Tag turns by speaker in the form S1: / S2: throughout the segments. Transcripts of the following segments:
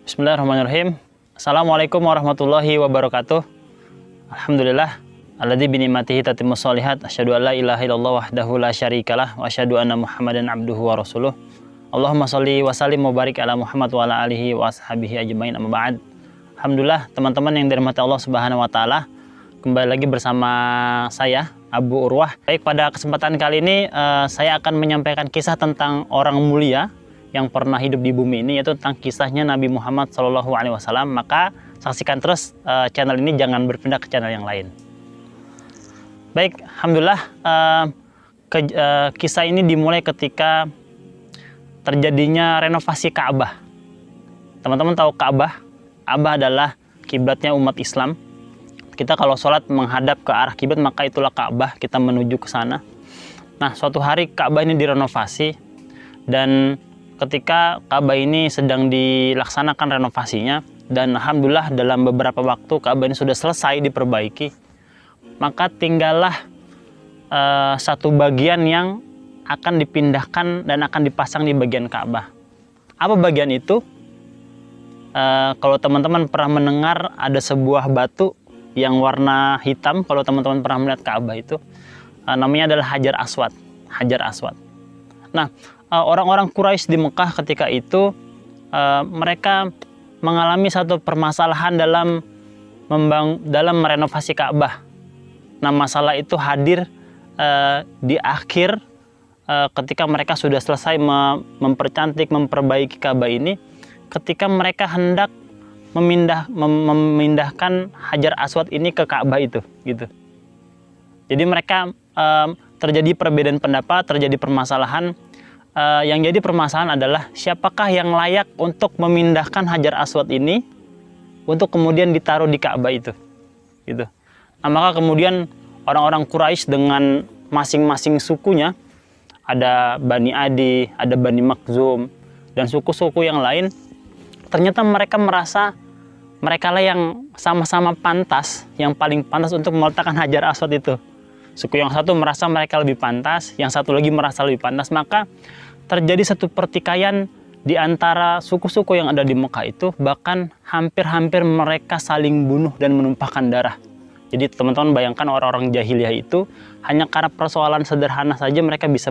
S1: Bismillahirrahmanirrahim. Assalamualaikum warahmatullahi wabarakatuh. Alhamdulillah alladzi bi ni'matihi tatimmus shalihat. Asyhadu an la ilaha illallah wahdahu la syarikalah wa asyhadu anna Muhammadan abduhu wa rasuluh. Allahumma shalli wa sallim wa barik ala Muhammad wa ala alihi wa ashabihi ajmain, amma ba'd. Alhamdulillah teman-teman yang dirahmati Allah Subhanahu wa taala, kembali lagi bersama saya Abu Urwah. Baik, pada kesempatan kali ini saya akan menyampaikan kisah tentang orang mulia yang pernah hidup di bumi ini, yaitu tentang kisahnya Nabi Muhammad SAW. Maka saksikan terus channel ini, jangan berpindah ke channel yang lain. Baik, alhamdulillah kisah ini dimulai ketika terjadinya renovasi Ka'bah. Teman-teman tahu Ka'bah? Ka'bah adalah kiblatnya umat Islam. Kita kalau sholat menghadap ke arah kiblat, maka itulah Ka'bah, kita menuju ke sana. Nah, suatu hari Ka'bah ini direnovasi, dan ketika Ka'bah ini sedang dilaksanakan renovasinya, dan alhamdulillah dalam beberapa waktu Ka'bah ini sudah selesai diperbaiki, maka tinggallah satu bagian yang akan dipindahkan dan akan dipasang di bagian Ka'bah. Apa bagian itu? Kalau teman-teman pernah mendengar, ada sebuah batu yang warna hitam. Kalau teman-teman pernah melihat Ka'bah itu, namanya adalah Hajar Aswad. Hajar Aswad. Nah, orang-orang Quraisy di Mekah ketika itu mereka mengalami satu permasalahan dalam merenovasi Ka'bah. Nah, masalah itu hadir di akhir ketika mereka sudah selesai mempercantik, memperbaiki Ka'bah ini, ketika mereka hendak memindahkan Hajar Aswad ini ke Ka'bah itu, gitu. Jadi mereka terjadi perbedaan pendapat, terjadi permasalahan. Yang jadi permasalahan adalah siapakah yang layak untuk memindahkan Hajar Aswad ini untuk kemudian ditaruh di Ka'bah itu, gitu. Nah, maka kemudian orang-orang Quraisy dengan masing-masing sukunya, ada Bani Adi, ada Bani Makhzum, dan suku-suku yang lain, ternyata mereka merasa mereka lah yang sama-sama pantas, yang paling pantas untuk meletakkan Hajar Aswad itu. Suku yang satu merasa mereka lebih pantas, yang satu lagi merasa lebih pantas. Maka terjadi satu pertikaian di antara suku-suku yang ada di Mekah itu, bahkan hampir-hampir mereka saling bunuh dan menumpahkan darah. Jadi teman-teman bayangkan, orang-orang jahiliyah itu hanya karena persoalan sederhana saja mereka bisa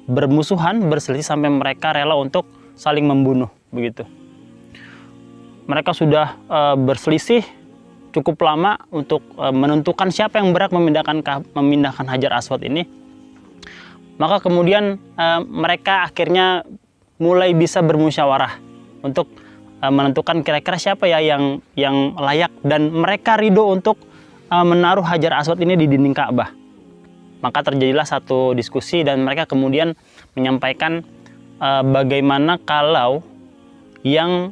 S1: bermusuhan, berselisih, sampai mereka rela untuk saling membunuh, begitu. Mereka sudah berselisih cukup lama untuk menentukan siapa yang berhak memindahkan Hajar Aswad ini. Maka kemudian mereka akhirnya mulai bisa bermusyawarah untuk menentukan kira-kira siapa ya yang layak, dan mereka ridho untuk menaruh Hajar Aswad ini di dinding Ka'bah. Maka terjadilah satu diskusi, dan mereka kemudian menyampaikan bagaimana kalau yang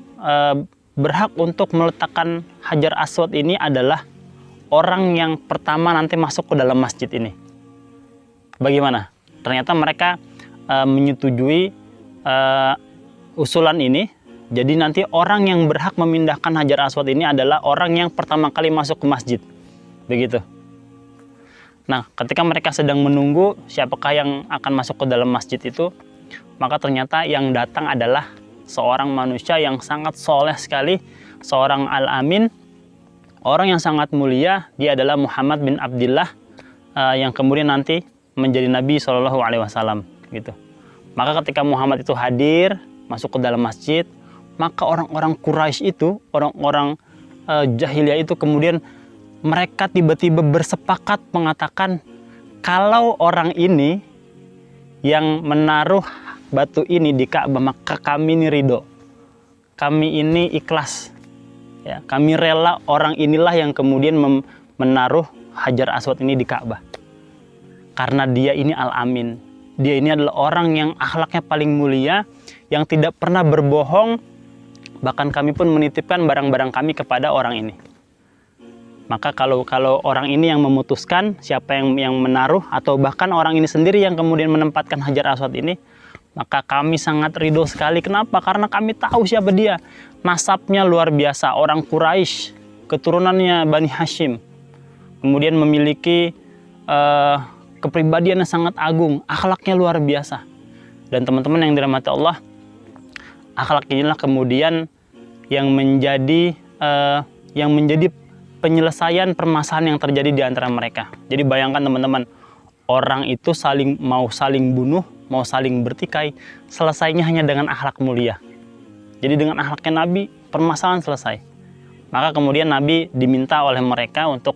S1: berhak untuk meletakkan Hajar Aswad ini adalah orang yang pertama nanti masuk ke dalam masjid ini. Bagaimana? Ternyata mereka menyetujui usulan ini. Jadi nanti orang yang berhak memindahkan Hajar Aswad ini adalah orang yang pertama kali masuk ke masjid. Begitu. Nah, ketika mereka sedang menunggu siapakah yang akan masuk ke dalam masjid itu, maka ternyata yang datang adalah seorang manusia yang sangat soleh sekali, seorang Al-Amin, orang yang sangat mulia. Dia adalah Muhammad bin Abdullah, yang kemudian nanti menjadi Nabi SAW, gitu. Maka ketika Muhammad itu hadir, masuk ke dalam masjid, maka orang-orang Quraisy itu, orang-orang jahiliyah itu, kemudian mereka tiba-tiba bersepakat mengatakan, kalau orang ini yang menaruh batu ini di Ka'bah, maka kami ini ridho, kami ini ikhlas, ya, kami rela orang inilah yang kemudian menaruh Hajar Aswad ini di Ka'bah, karena dia ini Al-Amin, dia ini adalah orang yang akhlaknya paling mulia, yang tidak pernah berbohong, bahkan kami pun menitipkan barang-barang kami kepada orang ini. Maka kalau orang ini yang memutuskan siapa yang menaruh, atau bahkan orang ini sendiri yang kemudian menempatkan Hajar Aswad ini, maka kami sangat ridho sekali. Kenapa? Karena kami tahu siapa dia. Nasabnya luar biasa, orang Quraisy, keturunannya Bani Hashim. Kemudian memiliki kepribadian yang sangat agung, akhlaknya luar biasa. Dan teman-teman yang dirahmati Allah, akhlak inilah kemudian yang menjadi penyelesaian permasalahan yang terjadi di antara mereka. Jadi bayangkan teman-teman, orang itu mau saling bunuh, mau saling bertikai, selesainya hanya dengan akhlak mulia. Jadi dengan akhlaknya Nabi, permasalahan selesai. Maka kemudian Nabi diminta oleh mereka untuk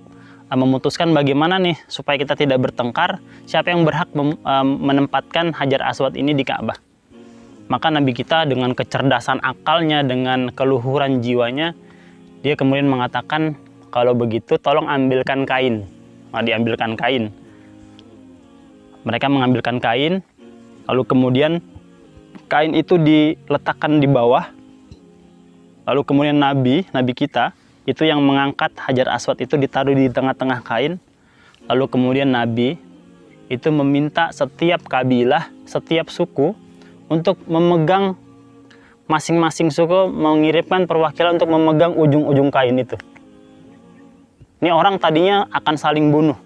S1: memutuskan bagaimana nih supaya kita tidak bertengkar, siapa yang berhak menempatkan Hajar Aswad ini di Ka'bah. Maka Nabi kita dengan kecerdasan akalnya, dengan keluhuran jiwanya, dia kemudian mengatakan, kalau begitu tolong ambilkan kain. Nah, diambilkan kain. Mereka mengambilkan kain, lalu kemudian kain itu diletakkan di bawah. Lalu kemudian Nabi kita itu yang mengangkat Hajar Aswad itu ditaruh di tengah-tengah kain. Lalu kemudian Nabi itu meminta setiap kabilah, setiap suku untuk memegang, masing-masing suku mengirimkan perwakilan untuk memegang ujung-ujung kain itu. Ini orang tadinya akan saling bunuh,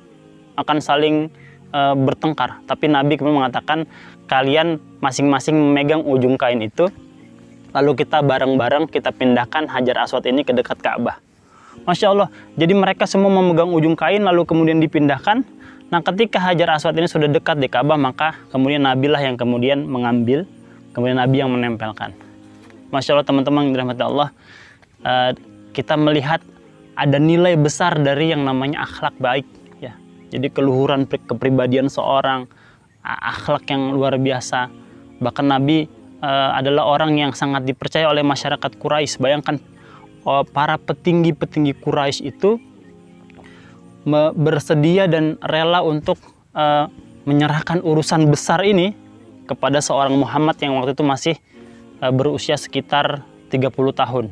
S1: akan saling bertengkar. Tapi Nabi kemudian mengatakan, kalian masing-masing memegang ujung kain itu, lalu kita bareng-bareng kita pindahkan Hajar Aswad ini ke dekat Ka'bah. Masya Allah, jadi mereka semua memegang ujung kain lalu kemudian dipindahkan. Nah, ketika Hajar Aswad ini sudah dekat di Ka'bah, maka kemudian Nabi lah yang kemudian mengambil, kemudian Nabi yang menempelkan. Masya Allah teman-teman yang dirahmati Allah, kita melihat ada nilai besar dari yang namanya akhlak baik. Ya. Jadi keluhuran kepribadian seorang, akhlak yang luar biasa. Bahkan Nabi adalah orang yang sangat dipercaya oleh masyarakat Quraisy. Bayangkan para petinggi-petinggi Quraisy itu bersedia dan rela untuk menyerahkan urusan besar ini kepada seorang Muhammad yang waktu itu masih berusia sekitar 30 tahun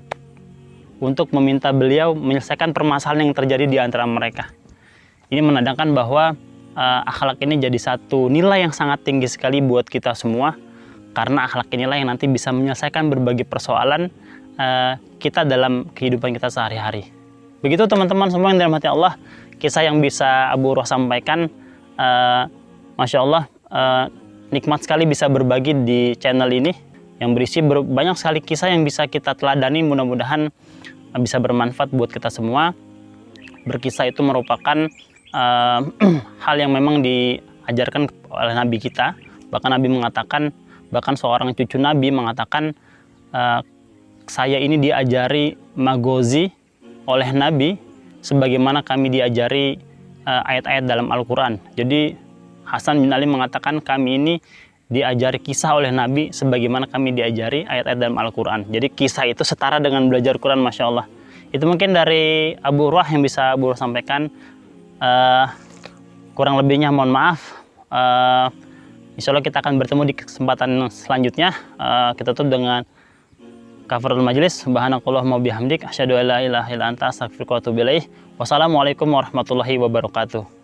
S1: untuk meminta beliau menyelesaikan permasalahan yang terjadi di antara mereka. Ini menandakan bahwa akhlak ini jadi satu nilai yang sangat tinggi sekali buat kita semua, karena akhlak inilah yang nanti bisa menyelesaikan berbagai persoalan kita dalam kehidupan kita sehari-hari. Begitu teman-teman semua yang dirahmati Allah, kisah yang bisa Abu Hurairah sampaikan. Masya Allah, nikmat sekali bisa berbagi di channel ini yang berisi banyak sekali kisah yang bisa kita teladani. Mudah-mudahan bisa bermanfaat buat kita semua. Berkisah itu merupakan hal yang memang diajarkan oleh Nabi kita. Bahkan Nabi mengatakan, bahkan seorang cucu Nabi mengatakan, saya ini diajari magozi oleh Nabi sebagaimana kami diajari ayat-ayat dalam Al-Quran. Jadi Hasan bin Ali mengatakan, kami ini diajari kisah oleh Nabi sebagaimana kami diajari ayat-ayat dalam Al-Quran. Jadi kisah itu setara dengan belajar Quran, Masya Allah. Itu mungkin dari Abu Hurairah yang bisa Abu Hurairah sampaikan. Kurang lebihnya mohon maaf. Insya Allah kita akan bertemu di kesempatan selanjutnya. Kita tutup dengan kafaratul majlis. Subhanakallahumma bihamdik, asyhadu an la ilaha illa anta, astaghfiruka wa atubu ilaik. Wassalamualaikum warahmatullahi wabarakatuh.